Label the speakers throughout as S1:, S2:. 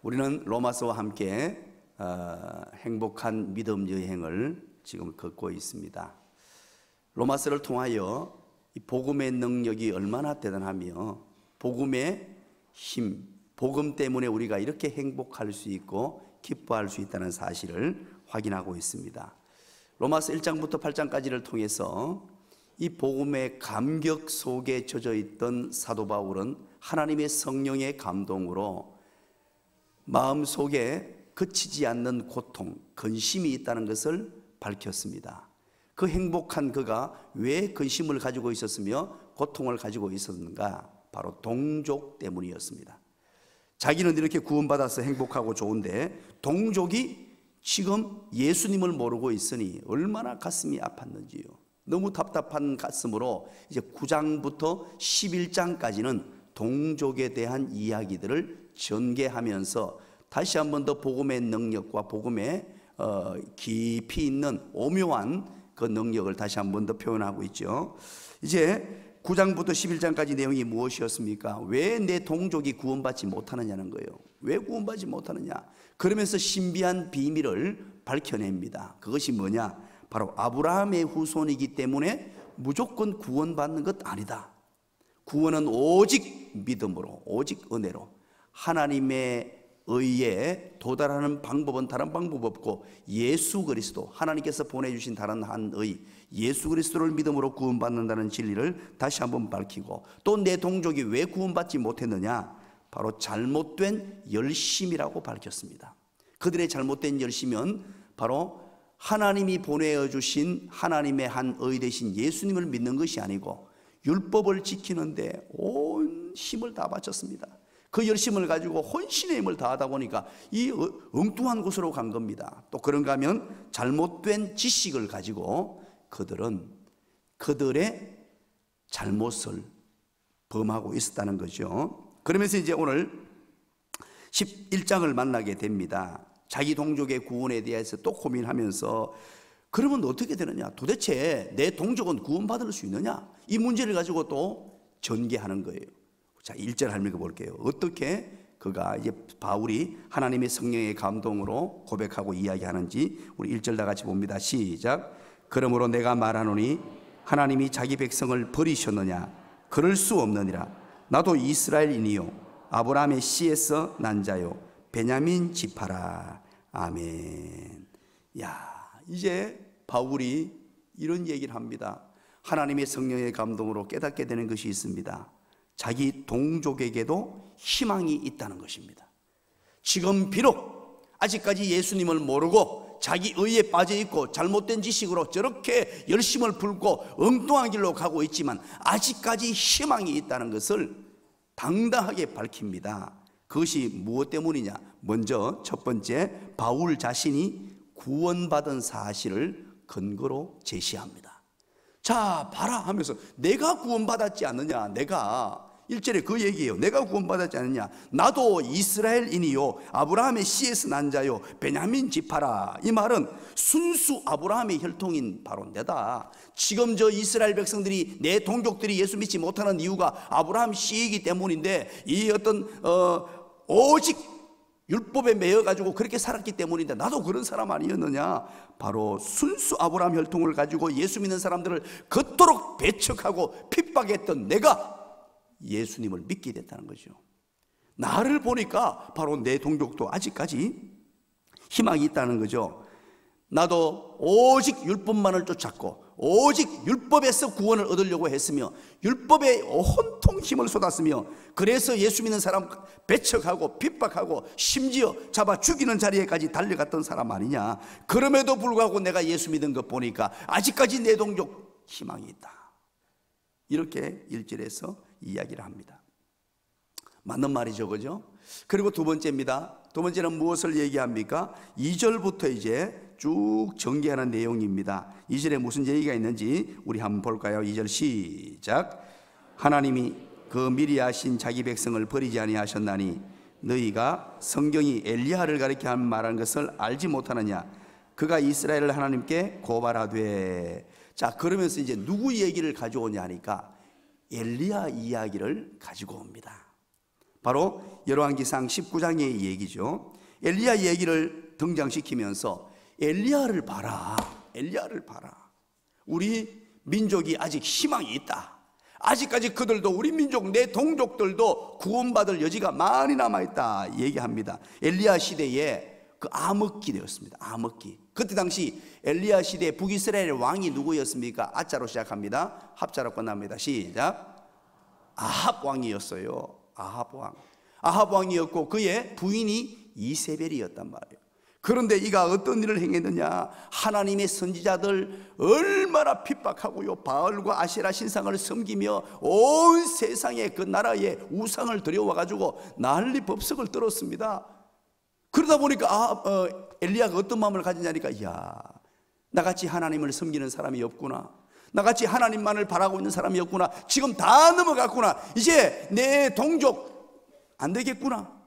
S1: 우리는 로마서와 함께 행복한 믿음 여행을 지금 걷고 있습니다. 로마서를 통하여 이 복음의 능력이 얼마나 대단하며 복음의 힘, 복음 때문에 우리가 이렇게 행복할 수 있고 기뻐할 수 있다는 사실을 확인하고 있습니다. 로마서 1장부터 8장까지를 통해서 이 복음의 감격 속에 젖어 있던 사도 바울은 하나님의 성령의 감동으로 마음속에 그치지 않는 고통, 근심이 있다는 것을 밝혔습니다. 그 행복한 그가 왜 근심을 가지고 있었으며 고통을 가지고 있었는가? 바로 동족 때문이었습니다. 자기는 이렇게 구원받아서 행복하고 좋은데 동족이 지금 예수님을 모르고 있으니 얼마나 가슴이 아팠는지요. 너무 답답한 가슴으로 이제 9장부터 11장까지는 동족에 대한 이야기들을 전개하면서 다시 한 번 더 복음의 능력과 복음의 깊이 있는 오묘한 그 능력을 다시 한 번 더 표현하고 있죠. 이제 9장부터 11장까지 내용이 무엇이었습니까? 왜 내 동족이 구원받지 못하느냐는 거예요. 왜 구원받지 못하느냐? 그러면서 신비한 비밀을 밝혀냅니다. 그것이 뭐냐? 바로 아브라함의 후손이기 때문에 무조건 구원받는 것 아니다. 구원은 오직 믿음으로, 오직 은혜로, 하나님의 의에 도달하는 방법은 다른 방법 없고 예수 그리스도, 하나님께서 보내주신 다른 한 의 예수 그리스도를 믿음으로 구원받는다는 진리를 다시 한번 밝히고, 또 내 동족이 왜 구원받지 못했느냐? 바로 잘못된 열심이라고 밝혔습니다. 그들의 잘못된 열심은 바로 하나님이 보내주신 하나님의 한 의 되신 예수님을 믿는 것이 아니고 율법을 지키는데 온 힘을 다 바쳤습니다. 그 열심을 가지고 혼신의 힘을 다하다 보니까 이 엉뚱한 곳으로 간 겁니다. 또 그런가 하면 잘못된 지식을 가지고 그들은 그들의 잘못을 범하고 있었다는 거죠. 그러면서 이제 오늘 11장을 만나게 됩니다. 자기 동족의 구원에 대해서 또 고민하면서 그러면 어떻게 되느냐? 도대체 내 동족은 구원받을 수 있느냐? 이 문제를 가지고 또 전개하는 거예요. 자, 1절 한번 읽어볼게요. 어떻게 그가 이제 바울이 하나님의 성령의 감동으로 고백하고 이야기하는지 우리 1절 다 같이 봅니다. 시작. 그러므로 내가 말하노니 하나님이 자기 백성을 버리셨느냐? 그럴 수 없느니라. 나도 이스라엘인이요 아브라함의 씨에서 난 자요 베냐민 지파라. 아멘. 야, 이제 바울이 이런 얘기를 합니다. 하나님의 성령의 감동으로 깨닫게 되는 것이 있습니다. 자기 동족에게도 희망이 있다는 것입니다. 지금 비록 아직까지 예수님을 모르고 자기 의에 빠져 있고 잘못된 지식으로 저렇게 열심을 풀고 엉뚱한 길로 가고 있지만 아직까지 희망이 있다는 것을 당당하게 밝힙니다. 그것이 무엇 때문이냐? 먼저 첫 번째, 바울 자신이 구원받은 사실을 근거로 제시합니다. 자, 봐라 하면서 내가 구원받았지 않느냐? 내가 1절에 그 얘기예요. 내가 구원받았지 않느냐? 나도 이스라엘인이요 아브라함의 씨에서 난 자요 베냐민 지파라. 이 말은 순수 아브라함의 혈통인 바로 내다. 지금 저 이스라엘 백성들이, 내 동족들이 예수 믿지 못하는 이유가 아브라함 씨이기 때문인데, 이 어떤 오직 율법에 매여가지고 그렇게 살았기 때문인데 나도 그런 사람 아니었느냐? 바로 순수 아브라함 혈통을 가지고 예수 믿는 사람들을 그토록 배척하고 핍박했던 내가 예수님을 믿게 됐다는 거죠. 나를 보니까 바로 내 동족도 아직까지 희망이 있다는 거죠. 나도 오직 율법만을 쫓았고 오직 율법에서 구원을 얻으려고 했으며 율법에 온통 힘을 쏟았으며 그래서 예수 믿는 사람 배척하고 핍박하고 심지어 잡아 죽이는 자리에까지 달려갔던 사람 아니냐? 그럼에도 불구하고 내가 예수 믿은 것 보니까 아직까지 내 동족 희망이 있다. 이렇게 1절에서 이야기를 합니다. 맞는 말이죠, 그죠? 그리고 두 번째입니다. 두 번째는 무엇을 얘기합니까? 2절부터 이제 쭉 전개하는 내용입니다. 2절에 무슨 얘기가 있는지 우리 한번 볼까요? 2절 시작. 하나님이 그 미리 하신 자기 백성을 버리지 아니하셨나니 너희가 성경이 엘리야를 가리켜 말한 것을 알지 못하느냐? 그가 이스라엘을 하나님께 고발하되. 자, 그러면서 이제 누구 얘기를 가져오냐 하니까 엘리야 이야기를 가지고 옵니다. 바로 열왕기상 19장의 얘기죠. 엘리야 얘기를 등장시키면서 엘리야를 봐라, 엘리야를 봐라. 우리 민족이 아직 희망이 있다. 아직까지 그들도, 우리 민족 내 동족들도 구원받을 여지가 많이 남아있다 얘기합니다. 엘리야 시대에 그 암흑기 되었습니다. 암흑기. 그때 당시 엘리야 시대 북이스라엘 왕이 누구였습니까? 아자로 시작합니다. 합자로 끝납니다. 시작. 아합 왕이었어요. 아합 왕. 아합 왕이었고 그의 부인이 이세벨이었단 말이에요. 그런데 이가 어떤 일을 행했느냐? 하나님의 선지자들 얼마나 핍박하고요, 바알과 아세라 신상을 섬기며 온 세상에 그 나라에 우상을 들여와 가지고 난리 법석을 떨었습니다. 그러다 보니까 엘리야가 어떤 마음을 가지냐니까, 이야, 나같이 하나님을 섬기는 사람이 없구나, 나같이 하나님만을 바라고 있는 사람이 없구나, 지금 다 넘어갔구나, 이제 내 동족 안 되겠구나,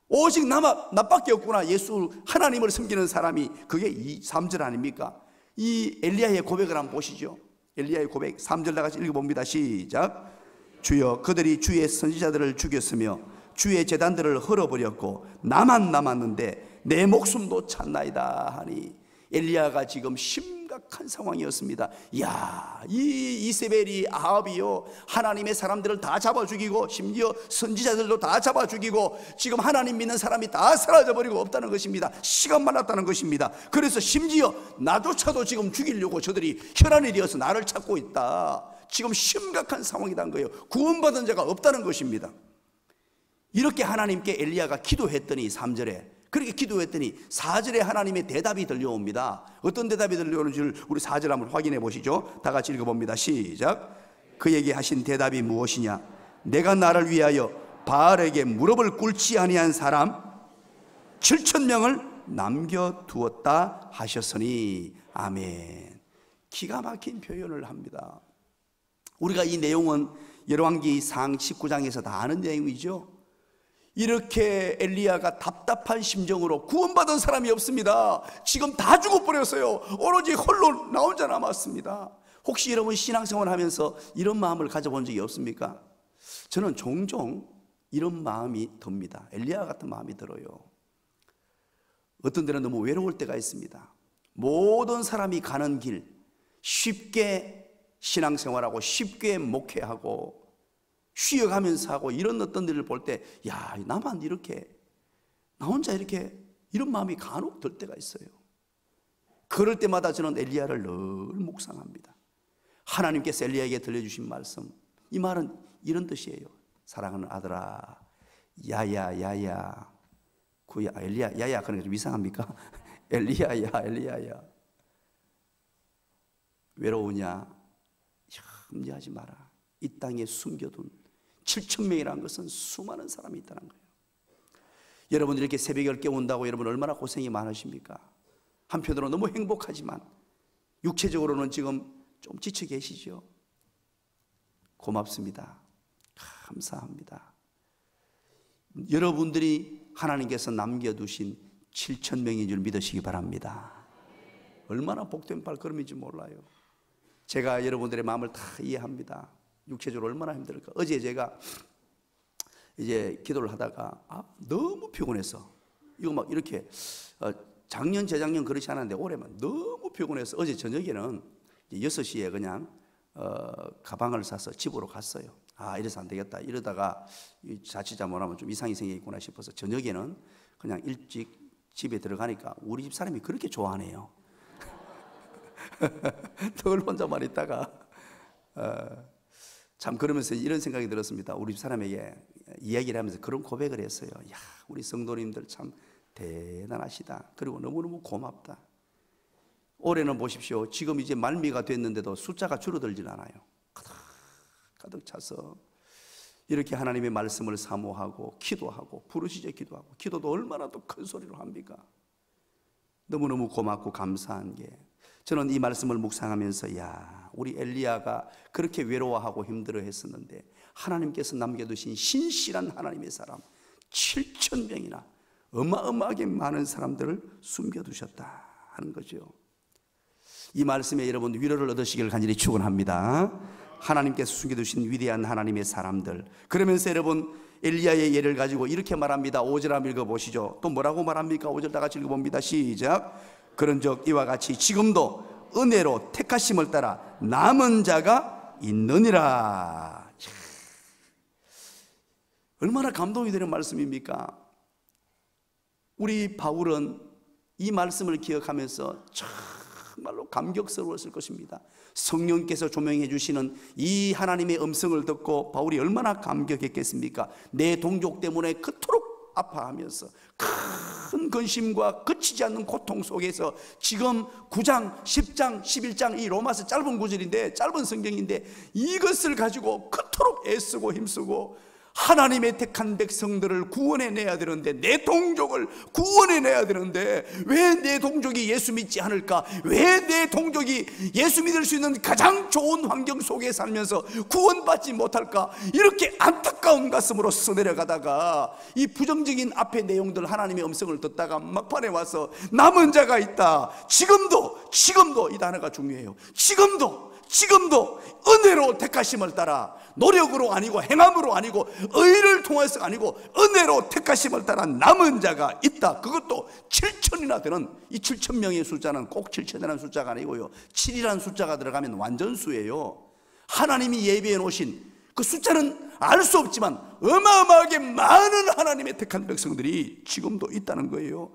S1: 오직 나밖에 없구나, 예수 하나님을 섬기는 사람이. 그게 이 3절 아닙니까? 이 엘리야의 고백을 한번 보시죠. 엘리야의 고백 3절 다 같이 읽어봅니다. 시작. 주여, 그들이 주의 선지자들을 죽였으며 주의 제단들을 헐어버렸고 나만 남았는데 내 목숨도 찾나이다 하니, 엘리야가 지금 심각한 상황이었습니다. 이야, 이 이세벨이, 아합이요, 하나님의 사람들을 다 잡아 죽이고 심지어 선지자들도 다 잡아 죽이고 지금 하나님 믿는 사람이 다 사라져버리고 없다는 것입니다. 시간만 났다는 것입니다. 그래서 심지어 나조차도 지금 죽이려고 저들이 혈안이 되어서 나를 찾고 있다. 지금 심각한 상황이란 거예요. 구원받은 자가 없다는 것입니다. 이렇게 하나님께 엘리야가 기도했더니 3절에 그렇게 기도했더니 4절에 하나님의 대답이 들려옵니다. 어떤 대답이 들려오는지를 우리 4절 한번 확인해 보시죠. 다 같이 읽어봅니다. 시작. 그에게 하신 대답이 무엇이냐? 내가 나를 위하여 바알에게 무릎을 꿇지 아니한 사람 7,000명을 남겨두었다 하셨으니. 아멘. 기가 막힌 표현을 합니다. 우리가 이 내용은 열왕기상 19장에서 다 아는 내용이죠. 이렇게 엘리야가 답답한 심정으로, 구원받은 사람이 없습니다. 지금 다 죽어버렸어요. 오로지 홀로 나 혼자 남았습니다. 혹시 여러분 신앙생활 하면서 이런 마음을 가져본 적이 없습니까? 저는 종종 이런 마음이 듭니다. 엘리야 같은 마음이 들어요. 어떤 때는 너무 외로울 때가 있습니다. 모든 사람이 가는 길, 쉽게 신앙생활하고 쉽게 목회하고 쉬어가면서 하고 이런 어떤 일을 볼 때, 야, 나만 이렇게, 나 혼자 이렇게, 이런 마음이 간혹 들 때가 있어요. 그럴 때마다 저는 엘리야를 늘 묵상합니다. 하나님께서 엘리야에게 들려주신 말씀, 이 말은 이런 뜻이에요. 사랑하는 아들아, 야야 구야. 엘리야, 야야 그러니까 좀 이상합니까? 엘리야야, 엘리야야, 외로우냐? 염려하지 마라. 이 땅에 숨겨둔 7,000명이라는 것은 수많은 사람이 있다는 거예요. 여러분 이렇게 새벽에 깨운다고 여러분 얼마나 고생이 많으십니까? 한편으로 너무 행복하지만 육체적으로는 지금 좀 지쳐 계시죠? 고맙습니다. 감사합니다. 여러분들이 하나님께서 남겨두신 7,000명인 줄 믿으시기 바랍니다. 얼마나 복된 발걸음인지 몰라요. 제가 여러분들의 마음을 다 이해합니다. 육체적으로 얼마나 힘들까. 어제 제가 이제 기도를 하다가 너무 피곤해서, 이거 막 이렇게 작년 재작년 그렇지 않았는데 올해만 너무 피곤해서 어제 저녁에는 6시에 그냥 가방을 사서 집으로 갔어요. 이래서 안 되겠다. 이러다가 자칫 잘못하면 좀 이상이 생기겠구나 싶어서 저녁에는 그냥 일찍 집에 들어가니까 우리 집 사람이 그렇게 좋아하네요. 늘 혼자만 있다가 참 그러면서 이런 생각이 들었습니다. 우리 집 사람에게 이야기를 하면서 그런 고백을 했어요. 야, 우리 성도님들 참 대단하시다. 그리고 너무너무 고맙다. 올해는 보십시오. 지금 이제 말미가 됐는데도 숫자가 줄어들질 않아요. 가득 차서 이렇게 하나님의 말씀을 사모하고 기도하고 부르짖어 기도하고, 기도도 얼마나 또 큰 소리로 합니까? 너무너무 고맙고 감사한 게, 저는 이 말씀을 묵상하면서, 야, 우리 엘리야가 그렇게 외로워하고 힘들어했었는데 하나님께서 남겨두신 신실한 하나님의 사람 7,000명이나 어마어마하게 많은 사람들을 숨겨두셨다 하는 거죠. 이 말씀에 여러분 위로를 얻으시길 간절히 축원합니다. 하나님께서 숨겨두신 위대한 하나님의 사람들. 그러면서 여러분 엘리야의 예를 가지고 이렇게 말합니다. 5절 한번 읽어보시죠. 또 뭐라고 말합니까? 5절 다 같이 읽어봅니다. 시작. 그런즉 이와 같이 지금도 은혜로 택하심을 따라 남은 자가 있느니라. 얼마나 감동이 되는 말씀입니까? 우리 바울은 이 말씀을 기억하면서 정말로 감격스러웠을 것입니다. 성령께서 조명해 주시는 이 하나님의 음성을 듣고 바울이 얼마나 감격했겠습니까? 내 동족 때문에 그토록 아파하면서 큰 근심과 그치지 않는 고통 속에서 지금 9장, 10장, 11장 이 로마서 짧은 구절인데, 짧은 성경인데 이것을 가지고 그토록 애쓰고 힘쓰고 하나님의 택한 백성들을 구원해내야 되는데, 내 동족을 구원해내야 되는데 왜 내 동족이 예수 믿지 않을까? 왜 내 동족이 예수 믿을 수 있는 가장 좋은 환경 속에 살면서 구원받지 못할까? 이렇게 안타까운 가슴으로 써내려가다가 이 부정적인 앞의 내용들, 하나님의 음성을 듣다가 막판에 와서 남은 자가 있다. 지금도 이 단어가 중요해요. 지금도 은혜로 택하심을 따라, 노력으로 아니고 행함으로 아니고 의를 통해서가 아니고 은혜로 택하심을 따라 남은 자가 있다. 그것도 7천이나 되는, 이 7,000명의 숫자는 꼭 7천이라는 숫자가 아니고요, 7이라는 숫자가 들어가면 완전수예요. 하나님이 예비해 놓으신 그 숫자는 알 수 없지만 어마어마하게 많은 하나님의 택한 백성들이 지금도 있다는 거예요.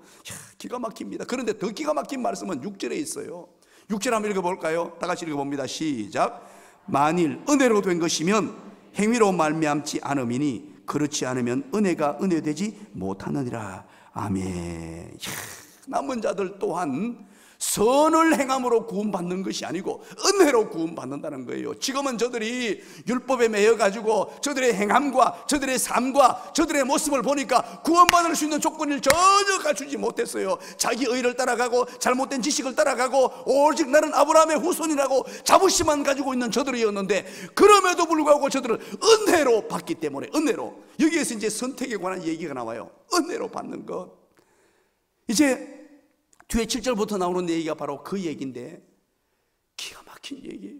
S1: 기가 막힙니다. 그런데 더 기가 막힌 말씀은 6절에 있어요. 6절 한번 읽어볼까요? 다 같이 읽어봅니다. 시작. 만일 은혜로 된 것이면 행위로 말미암지 않음이니 그렇지 않으면 은혜가 은혜되지 못하느니라. 아멘. 남은 자들 또한 선을 행함으로 구원받는 것이 아니고 은혜로 구원받는다는 거예요. 지금은 저들이 율법에 매여가지고 저들의 행함과 저들의 삶과 저들의 모습을 보니까 구원받을 수 있는 조건을 전혀 갖추지 못했어요. 자기 의를 따라가고 잘못된 지식을 따라가고 오직 나는 아브라함의 후손이라고 자부심만 가지고 있는 저들이었는데, 그럼에도 불구하고 저들은 은혜로 받기 때문에, 은혜로, 여기에서 이제 선택에 관한 얘기가 나와요. 은혜로 받는 것. 이제 뒤에 7절부터 나오는 얘기가 바로 그 얘기인데, 기가 막힌 얘기예요.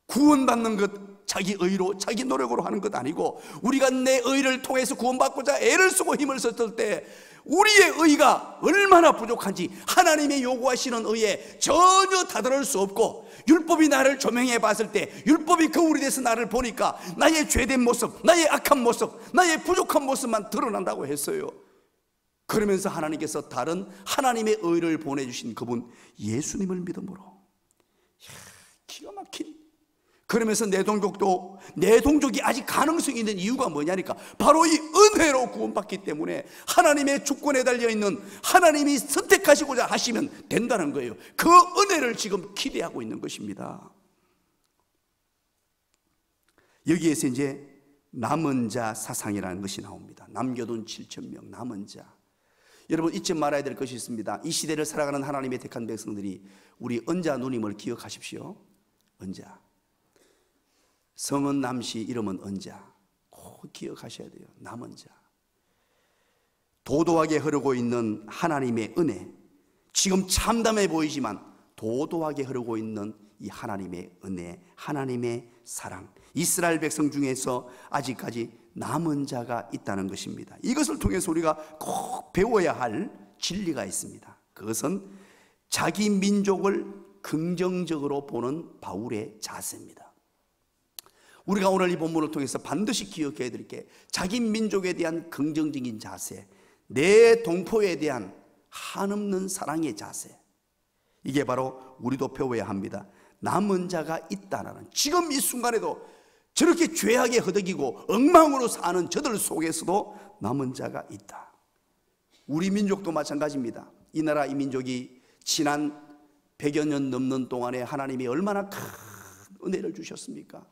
S1: 구원받는 것, 자기 의로, 자기 노력으로 하는 것 아니고, 우리가 내 의를 통해서 구원받고자 애를 쓰고 힘을 썼을 때 우리의 의가 얼마나 부족한지 하나님의 요구하시는 의에 전혀 다다를 수 없고, 율법이 나를 조명해 봤을 때, 율법이 거울이 돼서 나를 보니까 나의 죄된 모습, 나의 악한 모습, 나의 부족한 모습만 드러난다고 했어요. 그러면서 하나님께서 다른 하나님의 의를 보내주신 그분 예수님을 믿음으로, 기가 막힌. 그러면서 내 동족이 아직 가능성이 있는 이유가 뭐냐니까, 바로 이 은혜로 구원받기 때문에 하나님의 주권에 달려있는, 하나님이 선택하시고자 하시면 된다는 거예요. 그 은혜를 지금 기대하고 있는 것입니다. 여기에서 이제 남은 자 사상이라는 것이 나옵니다. 남겨둔 7,000명 남은 자. 여러분 잊지 말아야 될 것이 있습니다. 이 시대를 살아가는 하나님의 택한 백성들이 우리 은자 누님을 기억하십시오. 은자, 성은 남씨, 이름은 은자. 꼭 기억하셔야 돼요. 남은 자. 도도하게 흐르고 있는 하나님의 은혜, 지금 참담해 보이지만 도도하게 흐르고 있는 이 하나님의 은혜, 하나님의 사랑, 이스라엘 백성 중에서 아직까지 남은 자가 있다는 것입니다. 이것을 통해서 우리가 꼭 배워야 할 진리가 있습니다. 그것은 자기 민족을 긍정적으로 보는 바울의 자세입니다. 우리가 오늘 이 본문을 통해서 반드시 기억해야 될 게, 자기 민족에 대한 긍정적인 자세, 내 동포에 대한 한없는 사랑의 자세, 이게 바로 우리도 배워야 합니다. 남은 자가 있다라는, 지금 이 순간에도 저렇게 죄악에 허덕이고 엉망으로 사는 저들 속에서도 남은 자가 있다. 우리 민족도 마찬가지입니다. 이 나라, 이 민족이 지난 100여 년 넘는 동안에 하나님이 얼마나 큰 은혜를 주셨습니까?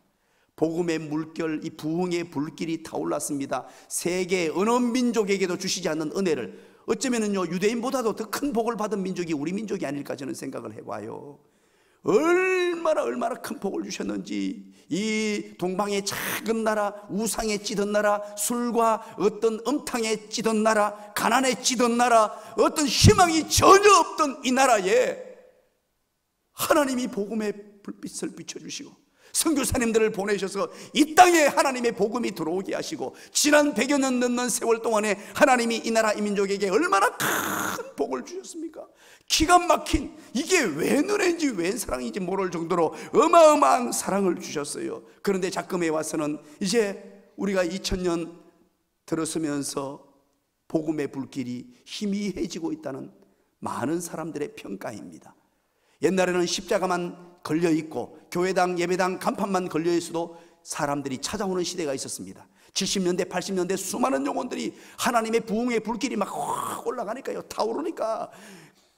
S1: 복음의 물결, 이 부흥의 불길이 타올랐습니다. 세계 어느 민족에게도 주시지 않는 은혜를, 어쩌면은요 유대인보다도 더 큰 복을 받은 민족이 우리 민족이 아닐까 저는 생각을 해봐요. 얼마나 큰 복을 주셨는지. 이 동방의 작은 나라, 우상에 찌든 나라, 술과 어떤 음탕에 찌든 나라, 가난에 찌든 나라, 어떤 희망이 전혀 없던 이 나라에 하나님이 복음의 불빛을 비춰주시고 선교사님들을 보내셔서 이 땅에 하나님의 복음이 들어오게 하시고, 지난 100여 년 넘는 세월 동안에 하나님이 이 나라 이 민족에게 얼마나 큰 복을 주셨습니까? 기가 막힌, 이게 왜 은혜인지 왜 사랑인지 모를 정도로 어마어마한 사랑을 주셨어요. 그런데 작금에 와서는 이제 우리가 2000년 들어서면서 복음의 불길이 희미해지고 있다는 많은 사람들의 평가입니다. 옛날에는 십자가만 걸려있고 교회당 예배당 간판만 걸려있어도 사람들이 찾아오는 시대가 있었습니다. 70년대 80년대 수많은 영혼들이 하나님의 부흥의 불길이 막 확 올라가니까요, 타오르니까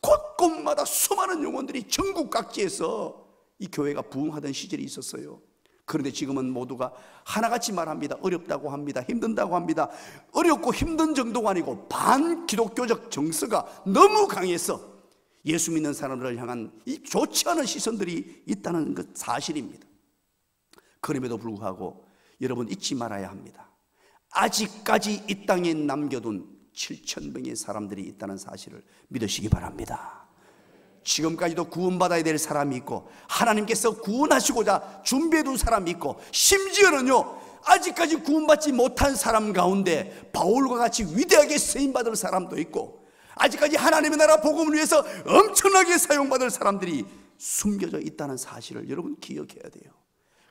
S1: 곳곳마다 수많은 영혼들이 전국 각지에서 이 교회가 부흥하던 시절이 있었어요. 그런데 지금은 모두가 하나같이 말합니다. 어렵다고 합니다. 힘든다고 합니다. 어렵고 힘든 정도가 아니고 반기독교적 정서가 너무 강해서 예수 믿는 사람들을 향한 이 좋지 않은 시선들이 있다는 것 사실입니다. 그럼에도 불구하고 여러분 잊지 말아야 합니다. 아직까지 이 땅에 남겨둔 7,000명의 사람들이 있다는 사실을 믿으시기 바랍니다. 지금까지도 구원받아야 될 사람이 있고, 하나님께서 구원하시고자 준비해둔 사람이 있고, 심지어는요 아직까지 구원받지 못한 사람 가운데 바울과 같이 위대하게 쓰임받을 사람도 있고, 아직까지 하나님의 나라 복음을 위해서 엄청나게 사용받을 사람들이 숨겨져 있다는 사실을 여러분 기억해야 돼요.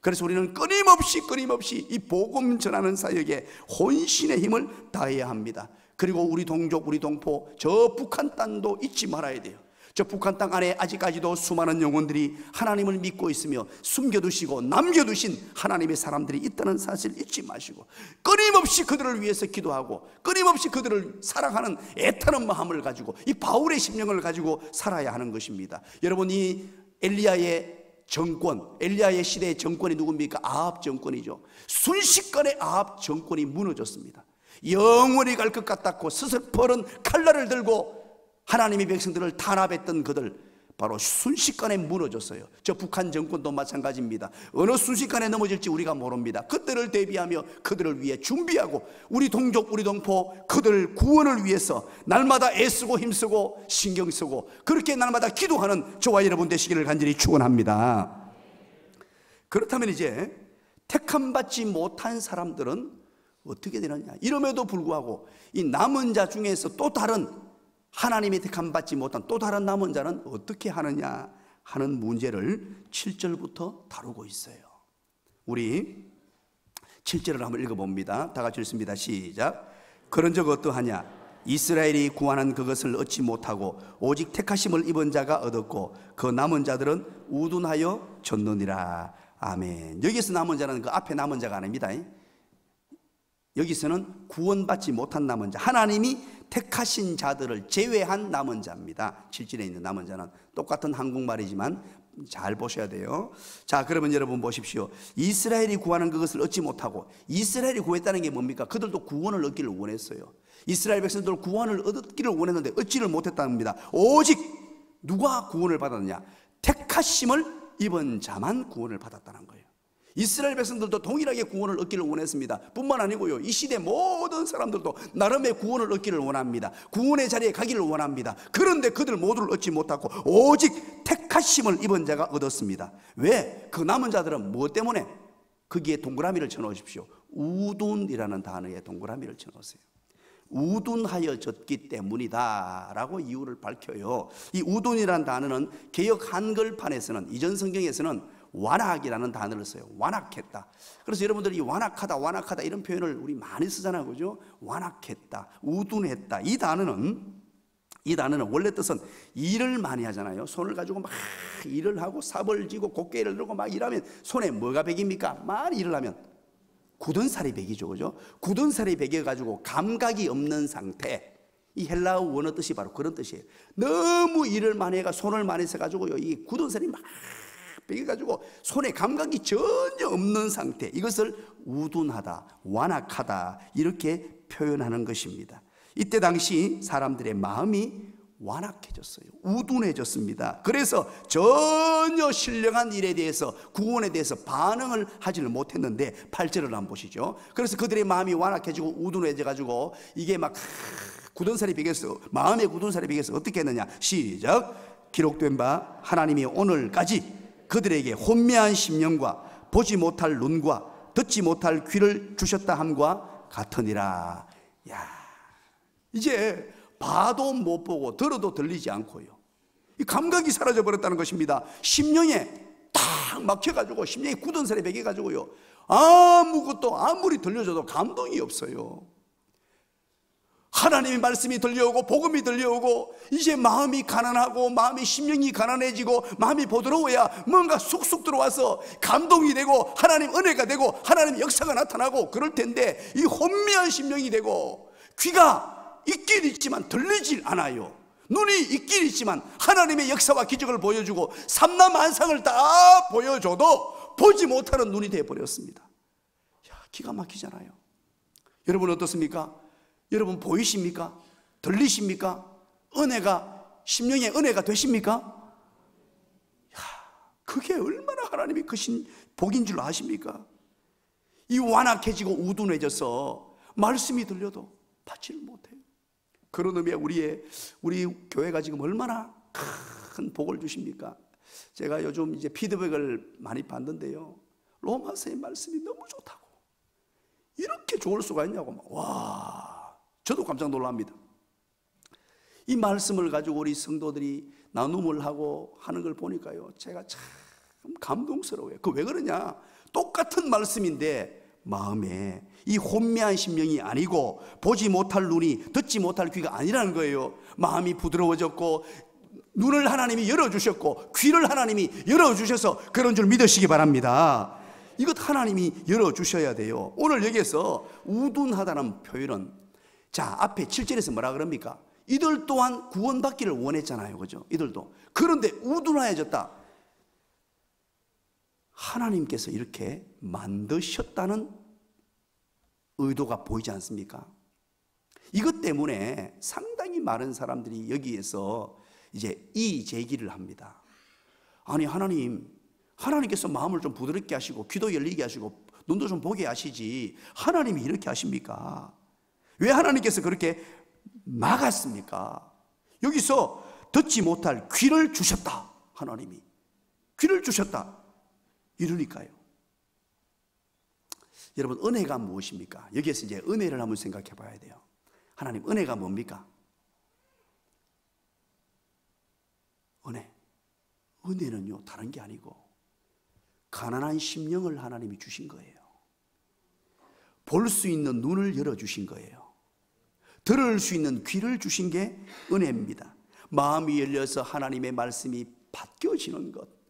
S1: 그래서 우리는 끊임없이 이 복음 전하는 사역에 혼신의 힘을 다해야 합니다. 그리고 우리 동족, 우리 동포, 저 북한 땅도 잊지 말아야 돼요. 저 북한 땅 안에 아직까지도 수많은 영혼들이 하나님을 믿고 있으며 숨겨두시고 남겨두신 하나님의 사람들이 있다는 사실 잊지 마시고, 끊임없이 그들을 위해서 기도하고 끊임없이 그들을 사랑하는 애타는 마음을 가지고 이 바울의 심령을 가지고 살아야 하는 것입니다. 여러분, 이 엘리야의 정권, 엘리야의 시대의 정권이 누굽니까? 아합 정권이죠. 순식간에 아합 정권이 무너졌습니다. 영원히 갈 것 같았고 스스퍼른 칼날을 들고 하나님의 백성들을 탄압했던 그들, 바로 순식간에 무너졌어요. 저 북한 정권도 마찬가지입니다. 어느 순식간에 넘어질지 우리가 모릅니다. 그때를 대비하며 그들을 위해 준비하고, 우리 동족, 우리 동포, 그들 구원을 위해서 날마다 애쓰고 힘쓰고 신경쓰고 그렇게 날마다 기도하는 저와 여러분 되시기를 간절히 축원합니다. 그렇다면 이제 택함받지 못한 사람들은 어떻게 되느냐? 이름에도 불구하고 이 남은 자 중에서 또 다른, 하나님이 택함받지 못한 또 다른 남은 자는 어떻게 하느냐 하는 문제를 7절부터 다루고 있어요. 우리 7절을 한번 읽어봅니다. 다 같이 읽습니다. 시작. 그런즉 어떠하냐? 이스라엘이 구하는 그것을 얻지 못하고 오직 택하심을 입은 자가 얻었고 그 남은 자들은 우둔하여 졌느니라. 아멘. 여기서 남은 자는 그 앞에 남은 자가 아닙니다. 여기서는 구원받지 못한 남은 자, 하나님이 택하신 자들을 제외한 남은 자입니다. 7절에 있는 남은 자는 똑같은 한국말이지만 잘 보셔야 돼요. 자, 그러면 여러분 보십시오. 이스라엘이 구하는 그것을 얻지 못하고, 이스라엘이 구했다는 게 뭡니까? 그들도 구원을 얻기를 원했어요. 이스라엘 백성들 구원을 얻기를 원했는데 얻지를 못했다는 겁니다. 오직 누가 구원을 받았느냐? 택하심을 입은 자만 구원을 받았다는 거예요. 이스라엘 백성들도 동일하게 구원을 얻기를 원했습니다. 뿐만 아니고요, 이 시대 모든 사람들도 나름의 구원을 얻기를 원합니다. 구원의 자리에 가기를 원합니다. 그런데 그들 모두를 얻지 못하고 오직 택하심을 입은 자가 얻었습니다. 왜? 그 남은 자들은 무엇 때문에? 거기에 동그라미를 쳐놓으십시오. 우둔이라는 단어에 동그라미를 쳐놓으세요. 우둔하여 졌기 때문이다 라고 이유를 밝혀요. 이 우둔이라는 단어는 개역 한글판에서는, 이전 성경에서는 완악이라는 단어를 써요. 완악했다. 그래서 여러분들이 완악하다 이런 표현을 우리 많이 쓰잖아요, 그죠? 완악했다, 우둔했다. 이 단어는 원래 뜻은 일을 많이 하잖아요. 손을 가지고 막 일을 하고 삽을 쥐고 곡괭이를 들고 막 일하면 손에 뭐가 배깁니까? 많이 일을 하면 굳은 살이 배기죠, 그죠? 굳은 살이 배겨가지고 감각이 없는 상태. 이 헬라어 원어 뜻이 바로 그런 뜻이에요. 너무 일을 많이 해가 손을 많이 써가지고요, 이 굳은 살이 막 배겨가지고 손에 감각이 전혀 없는 상태, 이것을 우둔하다, 완악하다 이렇게 표현하는 것입니다. 이때 당시 사람들의 마음이 완악해졌어요. 우둔해졌습니다. 그래서 전혀 신령한 일에 대해서, 구원에 대해서 반응을 하지를 못했는데 8절을 한번 보시죠. 그래서 그들의 마음이 완악해지고 우둔해져가지고 이게 막 굳은 살이 배겨서, 마음의 굳은 살이 배겨서 어떻게 했느냐. 시작. 기록된 바 하나님이 오늘까지 그들에게 혼미한 심령과 보지 못할 눈과 듣지 못할 귀를 주셨다 함과 같으니라. 야, 이제 봐도 못 보고 들어도 들리지 않고요, 이 감각이 사라져 버렸다는 것입니다. 심령에 딱 막혀가지고 심령이 굳은 살에 베겨가지고요, 아무것도 아무리 들려줘도 감동이 없어요. 하나님의 말씀이 들려오고 복음이 들려오고 이제 마음이 가난하고 마음이 심령이 가난해지고 마음이 부드러워야 뭔가 쑥쑥 들어와서 감동이 되고 하나님 은혜가 되고 하나님 역사가 나타나고 그럴 텐데, 이 혼미한 심령이 되고 귀가 있긴 있지만 들리질 않아요. 눈이 있긴 있지만 하나님의 역사와 기적을 보여주고 삼라만상을 다 보여줘도 보지 못하는 눈이 되어버렸습니다. 야, 기가 막히잖아요. 여러분 어떻습니까? 여러분 보이십니까? 들리십니까? 은혜가, 심령의 은혜가 되십니까? 야, 그게 얼마나 하나님이 크신 복인 줄 아십니까? 이 완악해지고 우둔해져서 말씀이 들려도 받지를 못해요. 그런 의미에 우리 교회가 지금 얼마나 큰 복을 주십니까? 제가 요즘 이제 피드백을 많이 받는데요, 로마서의 말씀이 너무 좋다고, 이렇게 좋을 수가 있냐고 막, 와, 저도 깜짝 놀랍니다. 이 말씀을 가지고 우리 성도들이 나눔을 하고 하는 걸 보니까요, 제가 참 감동스러워요. 그 왜 그러냐? 똑같은 말씀인데 마음에 이 혼미한 심령이 아니고 보지 못할 눈이 듣지 못할 귀가 아니라는 거예요. 마음이 부드러워졌고 눈을 하나님이 열어주셨고 귀를 하나님이 열어주셔서 그런 줄 믿으시기 바랍니다. 이것 하나님이 열어주셔야 돼요. 오늘 여기에서 우둔하다는 표현은, 자, 앞에 7절에서 뭐라 그럽니까? 이들 또한 구원받기를 원했잖아요, 그죠? 이들도. 그런데 우둔하여졌다. 하나님께서 이렇게 만드셨다는 의도가 보이지 않습니까? 이것 때문에 상당히 많은 사람들이 여기에서 이제 이 제기를 합니다. 아니, 하나님께서 마음을 좀 부드럽게 하시고 귀도 열리게 하시고 눈도 좀 보게 하시지, 하나님이 이렇게 하십니까? 왜 하나님께서 그렇게 막았습니까? 여기서 듣지 못할 귀를 주셨다. 하나님이 귀를 주셨다 이러니까요. 여러분, 은혜가 무엇입니까? 여기에서 이제 은혜를 한번 생각해 봐야 돼요. 하나님, 은혜가 뭡니까? 은혜는요, 다른 게 아니고 가난한 심령을 하나님이 주신 거예요. 볼 수 있는 눈을 열어주신 거예요. 들을 수 있는 귀를 주신 게 은혜입니다. 마음이 열려서 하나님의 말씀이 받겨지는 것,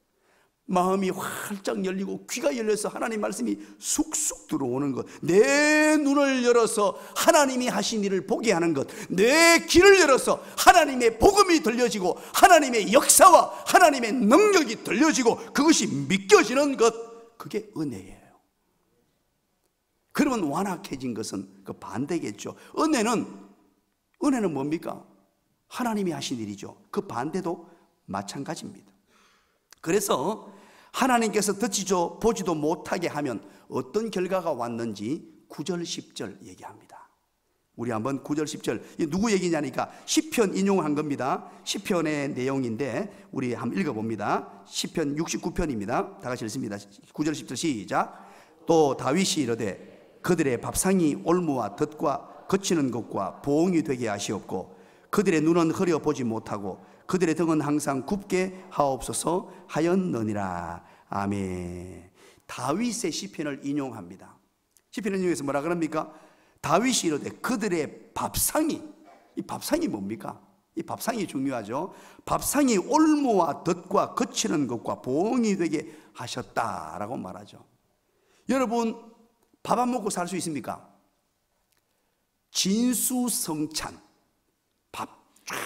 S1: 마음이 활짝 열리고 귀가 열려서 하나님의 말씀이 쑥쑥 들어오는 것, 내 눈을 열어서 하나님이 하신 일을 보게 하는 것, 내 귀를 열어서 하나님의 복음이 들려지고 하나님의 역사와 하나님의 능력이 들려지고 그것이 믿겨지는 것, 그게 은혜예요. 그러면 완악해진 것은 그 반대겠죠. 은혜는 뭡니까? 하나님이 하신 일이죠. 그 반대도 마찬가지입니다. 그래서 하나님께서 듣지도 보지도 못하게 하면 어떤 결과가 왔는지 9절 10절 얘기합니다. 우리 한번 9절 10절, 누구 얘기냐니까 시편 인용한 겁니다. 시편의 내용인데 우리 한번 읽어봅니다. 시편 69편입니다. 다 같이 읽습니다. 9절 10절 시작. 또 다윗이 이르되 그들의 밥상이 올무와 덫과 거치는 것과 보응이 되게 하시옵고 그들의 눈은 흐려 보지 못하고 그들의 등은 항상 굽게 하옵소서 하였느니라. 아멘. 다윗의 시편을 인용합니다. 시편을 인용해서 뭐라 그럽니까? 다윗이 이르되 그들의 밥상이, 이 밥상이 뭡니까? 이 밥상이 중요하죠. 밥상이 올무와 덫과 거치는 것과 보응이 되게 하셨다라고 말하죠. 여러분, 밥 안 먹고 살 수 있습니까? 진수성찬, 밥 쫙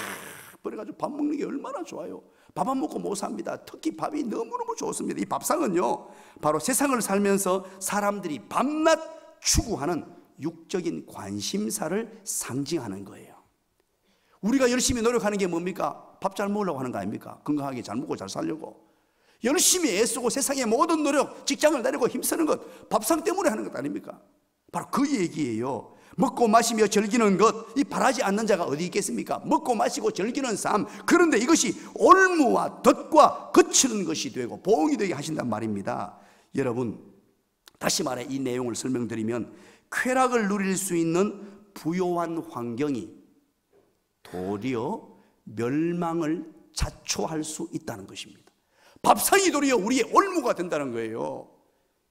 S1: 버려가지고 밥 먹는 게 얼마나 좋아요. 밥 안 먹고 못 삽니다. 특히 밥이 너무너무 좋습니다. 이 밥상은요, 바로 세상을 살면서 사람들이 밤낮 추구하는 육적인 관심사를 상징하는 거예요. 우리가 열심히 노력하는 게 뭡니까? 밥 잘 먹으려고 하는 거 아닙니까? 건강하게 잘 먹고 잘 살려고 열심히 애쓰고 세상의 모든 노력, 직장을 다니고 힘쓰는 것, 밥상 때문에 하는 것 아닙니까? 바로 그 얘기예요. 먹고 마시며 즐기는 것, 이 바라지 않는 자가 어디 있겠습니까? 먹고 마시고 즐기는 삶, 그런데 이것이 올무와 덫과 거치는 것이 되고 보응이 되게 하신단 말입니다. 여러분, 다시 말해 이 내용을 설명드리면 쾌락을 누릴 수 있는 부요한 환경이 도리어 멸망을 자초할 수 있다는 것입니다. 밥상이 도리어 우리의 올무가 된다는 거예요.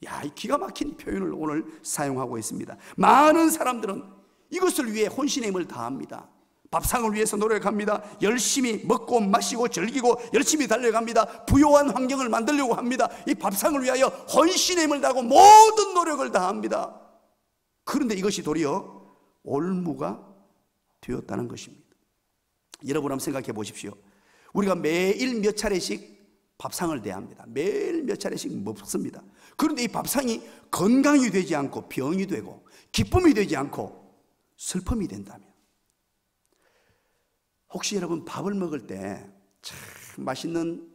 S1: 야, 이 기가 막힌 표현을 오늘 사용하고 있습니다. 많은 사람들은 이것을 위해 혼신의 힘을 다합니다. 밥상을 위해서 노력합니다. 열심히 먹고 마시고 즐기고 열심히 달려갑니다. 부요한 환경을 만들려고 합니다. 이 밥상을 위하여 혼신의 힘을 다하고 모든 노력을 다합니다. 그런데 이것이 도리어 올무가 되었다는 것입니다. 여러분 한번 생각해 보십시오. 우리가 매일 몇 차례씩 밥상을 대합니다. 매일 몇 차례씩 먹습니다. 그런데 이 밥상이 건강이 되지 않고 병이 되고 기쁨이 되지 않고 슬픔이 된다면, 혹시 여러분 밥을 먹을 때 참 맛있는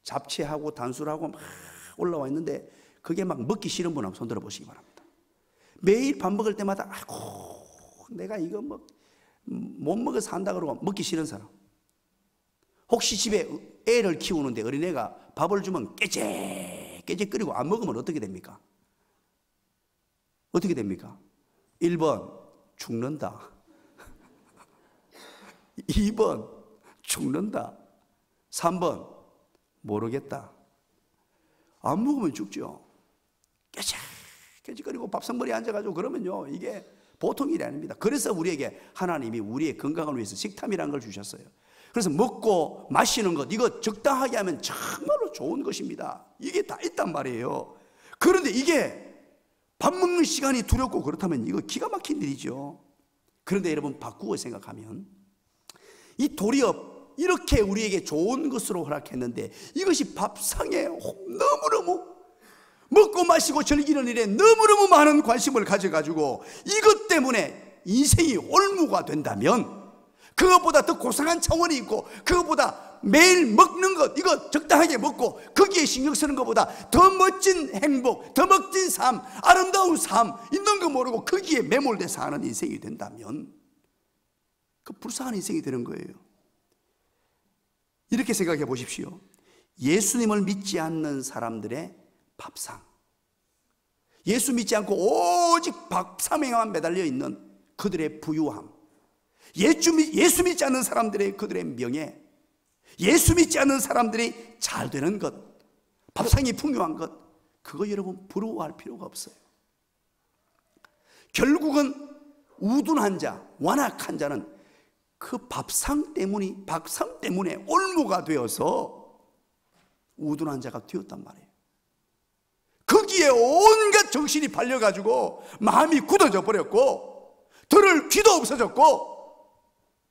S1: 잡채하고 단술하고 막 올라와 있는데 그게 막 먹기 싫은 분 한번 손 들어 보시기 바랍니다. 매일 밥 먹을 때마다 아이고 내가 이거 못 먹어서 한다 그러고 먹기 싫은 사람, 혹시 집에 애를 키우는데 어린애가 밥을 주면 깨재깨재거리고 안 먹으면 어떻게 됩니까? 어떻게 됩니까? 1번 죽는다. 2번 죽는다. 3번 모르겠다. 안 먹으면 죽죠. 깨지거리고 밥상머리에 앉아가지고 그러면요, 이게 보통 일이 아닙니다. 그래서 우리에게 하나님이 우리의 건강을 위해서 식탐이라는 걸 주셨어요. 그래서 먹고 마시는 것, 이거 적당하게 하면 정말로 좋은 것입니다. 이게 다 있단 말이에요. 그런데 이게 밥 먹는 시간이 두렵고 그렇다면 이거 기가 막힌 일이죠. 그런데 여러분 바꾸어 생각하면 이 도리어 이렇게 우리에게 좋은 것으로 허락했는데 이것이 밥상에 너무너무 먹고 마시고 즐기는 일에 너무너무 많은 관심을 가져가지고 이것 때문에 인생이 올무가 된다면, 그것보다 더 고상한 차원이 있고 그것보다 매일 먹는 것 이거 적당하게 먹고 거기에 신경 쓰는 것보다 더 멋진 행복, 더 멋진 삶, 아름다운 삶 있는 거 모르고 거기에 매몰돼 사는 인생이 된다면 그 불쌍한 인생이 되는 거예요. 이렇게 생각해 보십시오. 예수님을 믿지 않는 사람들의 밥상, 예수 믿지 않고 오직 밥상에만 매달려 있는 그들의 부유함, 예수 믿지 않는 사람들의 그들의 명예, 예수 믿지 않는 사람들이 잘 되는 것, 밥상이 풍요한 것, 그거 여러분 부러워할 필요가 없어요. 결국은 우둔한 자, 완악한 자는 그 밥상 때문에 올무가 되어서 우둔한 자가 되었단 말이에요. 거기에 온갖 정신이 팔려가지고 마음이 굳어져 버렸고 들을 귀도 없어졌고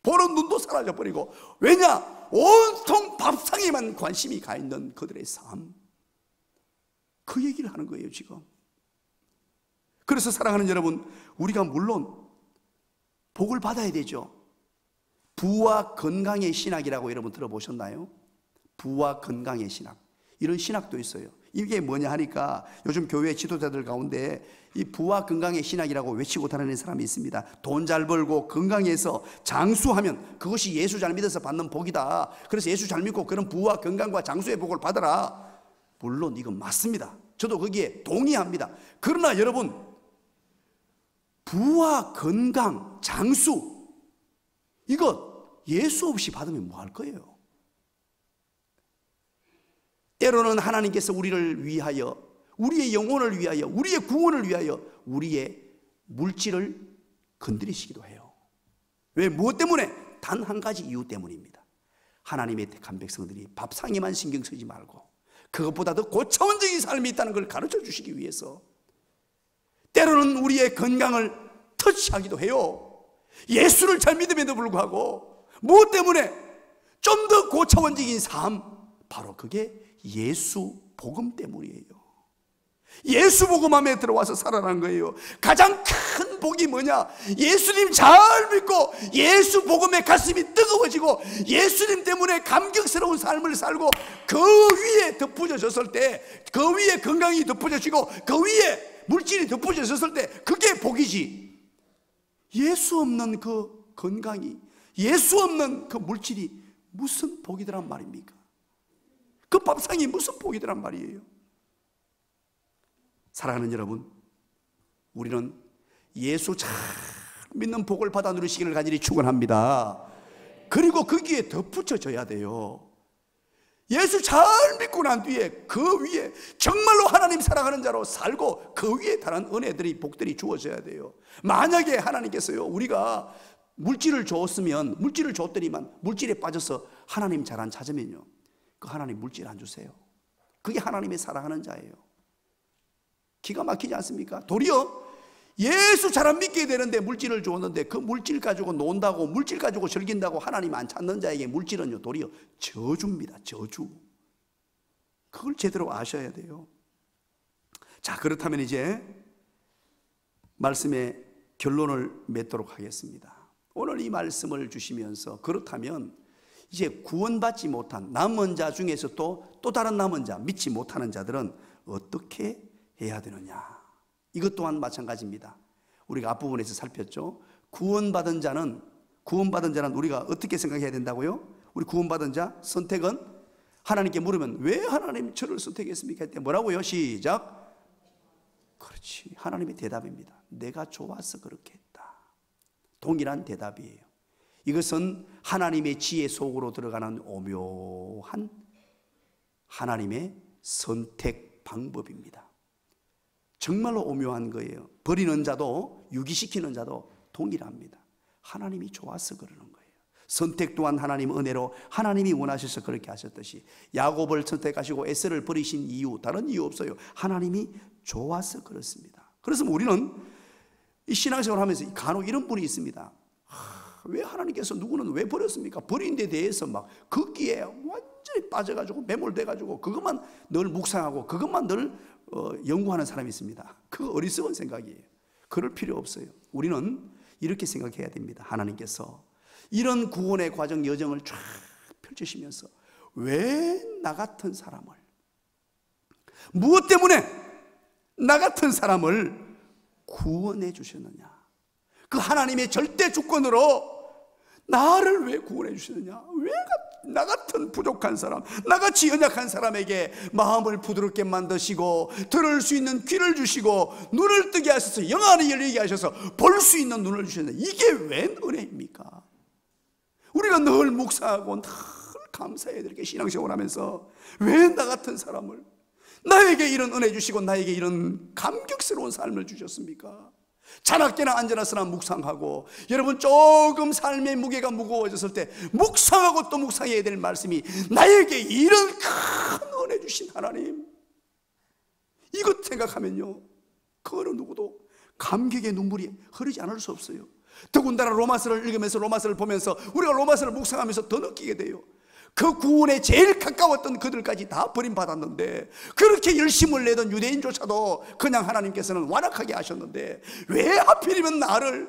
S1: 보는 눈도 사라져 버리고, 왜냐? 온통 밥상에만 관심이 가 있는 그들의 삶, 그 얘기를 하는 거예요 지금. 그래서 사랑하는 여러분, 우리가 물론 복을 받아야 되죠. 부와 건강의 신학이라고 여러분 들어보셨나요? 부와 건강의 신학, 이런 신학도 있어요. 이게 뭐냐 하니까 요즘 교회 지도자들 가운데 이 부와 건강의 신학이라고 외치고 다니는 사람이 있습니다. 돈 잘 벌고 건강해서 장수하면 그것이 예수 잘 믿어서 받는 복이다. 그래서 예수 잘 믿고 그런 부와 건강과 장수의 복을 받아라. 물론 이건 맞습니다. 저도 거기에 동의합니다. 그러나 여러분, 부와 건강, 장수, 이거 예수 없이 받으면 뭐 할 거예요? 때로는 하나님께서 우리를 위하여, 우리의 영혼을 위하여, 우리의 구원을 위하여 우리의 물질을 건드리시기도 해요. 왜? 무엇 때문에? 단 한 가지 이유 때문입니다. 하나님의 택한 백성들이 밥상에만 신경 쓰지 말고 그것보다 더 고차원적인 삶이 있다는 걸 가르쳐 주시기 위해서 때로는 우리의 건강을 터치하기도 해요. 예수를 잘 믿음에도 불구하고 무엇 때문에? 좀 더 고차원적인 삶, 바로 그게 예수 복음 때문이에요. 예수 복음 안에 들어와서 살아난 거예요. 가장 큰 복이 뭐냐? 예수님 잘 믿고 예수 복음에 가슴이 뜨거워지고 예수님 때문에 감격스러운 삶을 살고 그 위에 덮어졌을 때, 그 위에 건강이 덮어져지고 그 위에 물질이 덮어졌을 때 그게 복이지, 예수 없는 그 건강이, 예수 없는 그 물질이 무슨 복이더란 말입니까? 그 밥상이 무슨 복이더란 말이에요. 사랑하는 여러분, 우리는 예수 잘 믿는 복을 받아 누리시기를 간절히 축원합니다. 그리고 거기에 덧붙여져야 돼요. 예수 잘 믿고 난 뒤에 그 위에 정말로 하나님 사랑하는 자로 살고 그 위에 다른 은혜들이, 복들이 주어져야 돼요. 만약에 하나님께서요, 우리가 물질을 줬으면, 물질을 줬더니만 물질에 빠져서 하나님 잘 안 찾으면요, 그 하나님 물질 안 주세요. 그게 하나님의 사랑하는 자예요. 기가 막히지 않습니까? 도리어 예수 잘 안 믿게 되는데 물질을 주었는데 그 물질 가지고 논다고, 물질 가지고 즐긴다고 하나님 안 찾는 자에게 물질은요, 도리어 저주입니다. 저주. 그걸 제대로 아셔야 돼요. 자, 그렇다면 이제 말씀의 결론을 맺도록 하겠습니다. 오늘 이 말씀을 주시면서, 그렇다면 이제 구원받지 못한 남은 자 중에서 또 다른 남은 자, 믿지 못하는 자들은 어떻게 해야 되느냐? 이것 또한 마찬가지입니다. 우리가 앞부분에서 살폈죠. 구원받은 자는 우리가 어떻게 생각해야 된다고요? 우리 구원받은 자 선택은, 하나님께 물으면 왜 하나님 저를 선택했습니까? 할 때 뭐라고요? 시작. 그렇지, 하나님의 대답입니다. 내가 좋아서 그렇게 했다. 동일한 대답이에요. 이것은 하나님의 지혜 속으로 들어가는 오묘한 하나님의 선택 방법입니다. 정말로 오묘한 거예요. 버리는 자도 유기시키는 자도 동일합니다. 하나님이 좋아서 그러는 거예요. 선택 또한 하나님 은혜로 하나님이 원하셔서 그렇게 하셨듯이 야곱을 선택하시고 에서를 버리신 이유, 다른 이유 없어요. 하나님이 좋아서 그렇습니다. 그래서 우리는 이 신앙생활을 하면서 간혹 이런 분이 있습니다. 왜 하나님께서 누구는 왜 버렸습니까? 버린 데 대해서 막 거기에 완전히 빠져가지고 매몰돼가지고 그것만 늘 묵상하고 그것만 늘 연구하는 사람이 있습니다. 그 어리석은 생각이에요. 그럴 필요 없어요. 우리는 이렇게 생각해야 됩니다. 하나님께서 이런 구원의 과정, 여정을 쫙 펼치시면서 왜 나 같은 사람을, 무엇 때문에 나 같은 사람을 구원해 주셨느냐? 그 하나님의 절대 주권으로 나를 왜 구원해 주시느냐? 왜 나 같은 부족한 사람, 나같이 연약한 사람에게 마음을 부드럽게 만드시고 들을 수 있는 귀를 주시고 눈을 뜨게 하셔서 영안이 열리게 하셔서 볼 수 있는 눈을 주셨는데 이게 웬 은혜입니까? 우리가 늘 묵상하고 늘 감사해야 될 게 신앙생활 하면서 왜 나 같은 사람을, 나에게 이런 은혜 주시고 나에게 이런 감격스러운 삶을 주셨습니까? 자나깨나 앉아나서나 묵상하고, 여러분 조금 삶의 무게가 무거워졌을 때 묵상하고 또 묵상해야 될 말씀이 나에게 이런 큰 은혜 주신 하나님, 이것 생각하면요 그 어느 누구도 감격의 눈물이 흐르지 않을 수 없어요. 더군다나 로마서를 읽으면서, 로마서를 보면서 우리가 로마서를 묵상하면서 더 느끼게 돼요. 그 구원에 제일 가까웠던 그들까지 다 버림받았는데, 그렇게 열심을 내던 유대인조차도 그냥 하나님께서는 완악하게 하셨는데 왜 하필이면 나를,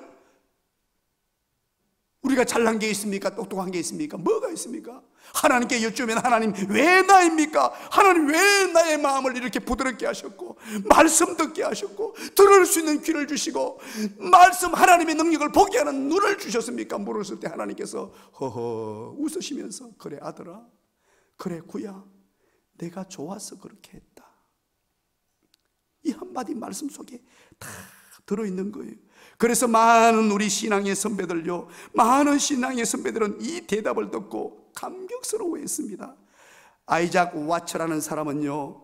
S1: 우리가 잘난 게 있습니까? 똑똑한 게 있습니까? 뭐가 있습니까? 하나님께 여쭈면 하나님 왜 나입니까? 하나님 왜 나의 마음을 이렇게 부드럽게 하셨고 말씀 듣게 하셨고 들을 수 있는 귀를 주시고 말씀, 하나님의 능력을 보게 하는 눈을 주셨습니까? 물었을 때 하나님께서 허허 웃으시면서 그래 아들아, 그래 구야, 내가 좋아서 그렇게 했다. 이 한마디 말씀 속에 다 들어있는 거예요. 그래서 많은 우리 신앙의 선배들요, 많은 신앙의 선배들은 이 대답을 듣고 감격스러워했습니다. 아이작 와처라는 사람은요,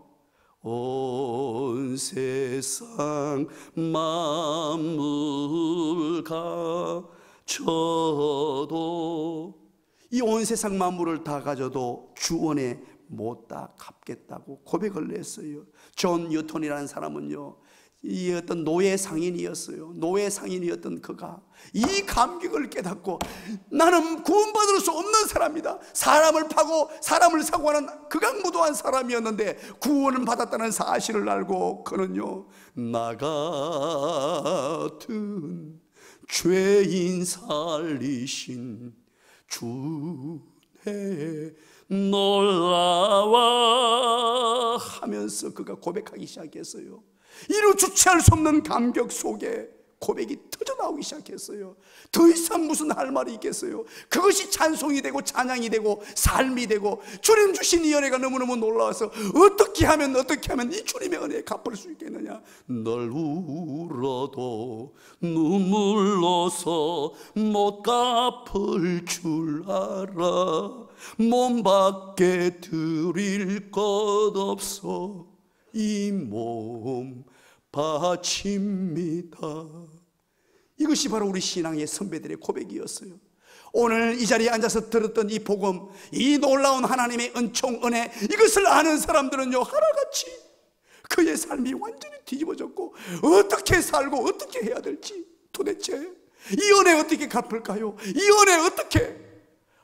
S1: 온 세상 만물 가져도, 이 온 세상 만물을 다 가져도 주원에 못다 갚겠다고 고백을 했어요. 존 뉴턴이라는 사람은요, 이 어떤 노예 상인이었어요. 노예 상인이었던 그가 이 감격을 깨닫고 나는 구원받을 수 없는 사람이다, 사람을 파고 사람을 사고하는 극악무도한 사람이었는데 구원을 받았다는 사실을 알고 그는요, 나 같은 죄인 살리신 주의 놀라워 하면서 그가 고백하기 시작했어요. 이루 주체할 수 없는 감격 속에 고백이 터져나오기 시작했어요. 더 이상 무슨 할 말이 있겠어요. 그것이 찬송이 되고 찬양이 되고 삶이 되고, 주님 주신 이 은혜가 너무너무 놀라워서 어떻게 하면 이 주님의 은혜에 갚을 수 있겠느냐. 널 울어도 눈물로서 못 갚을 줄 알아. 몸 밖에 드릴 것 없어 이 몸 바칩니다. 이것이 바로 우리 신앙의 선배들의 고백이었어요. 오늘 이 자리에 앉아서 들었던 이 복음, 이 놀라운 하나님의 은총, 은혜, 이것을 아는 사람들은요, 하나같이 그의 삶이 완전히 뒤집어졌고, 어떻게 살고 어떻게 해야 될지, 도대체 이 은혜 어떻게 갚을까요? 이 은혜 어떻게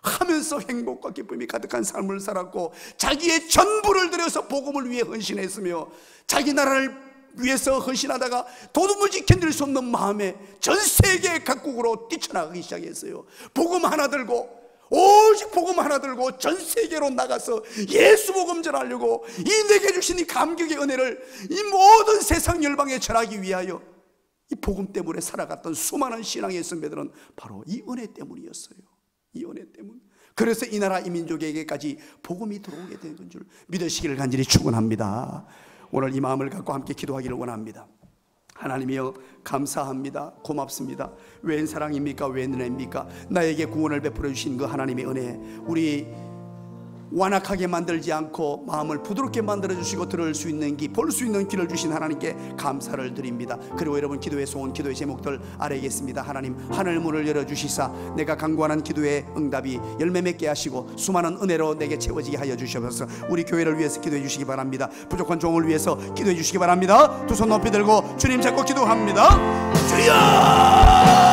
S1: 하면서 행복과 기쁨이 가득한 삶을 살았고, 자기의 전부를 들여서 복음을 위해 헌신했으며, 자기 나라를 위해서 헌신하다가 도무지 견딜 수 없는 마음에 전 세계 각국으로 뛰쳐나가기 시작했어요. 복음 하나 들고, 오직 복음 하나 들고 전 세계로 나가서 예수 복음 전하려고, 이 내게 주신 이 감격의 은혜를 이 모든 세상 열방에 전하기 위하여 이 복음 때문에 살아갔던 수많은 신앙의 선배들은 바로 이 은혜 때문이었어요. 이 은혜 때문. 그래서 이 나라 이 민족에게까지 복음이 들어오게 된 줄 믿으시기를 간절히 축원합니다. 오늘 이 마음을 갖고 함께 기도하기를 원합니다. 하나님이여, 감사합니다. 고맙습니다. 웬 사랑입니까? 웬 은혜입니까? 나에게 구원을 베풀어 주신 그 하나님의 은혜, 우리 완악하게 만들지 않고 마음을 부드럽게 만들어 주시고 들을 수 있는 길, 볼 수 있는 길을 주신 하나님께 감사를 드립니다. 그리고 여러분, 기도의 소원, 기도의 제목들 아뢰겠습니다. 하나님, 하늘 문을 열어주시사 내가 간구하는 기도의 응답이 열매 맺게 하시고 수많은 은혜로 내게 채워지게 하여 주시옵소서. 우리 교회를 위해서 기도해 주시기 바랍니다. 부족한 종을 위해서 기도해 주시기 바랍니다. 두 손 높이 들고 주님 잡고 기도합니다. 주여!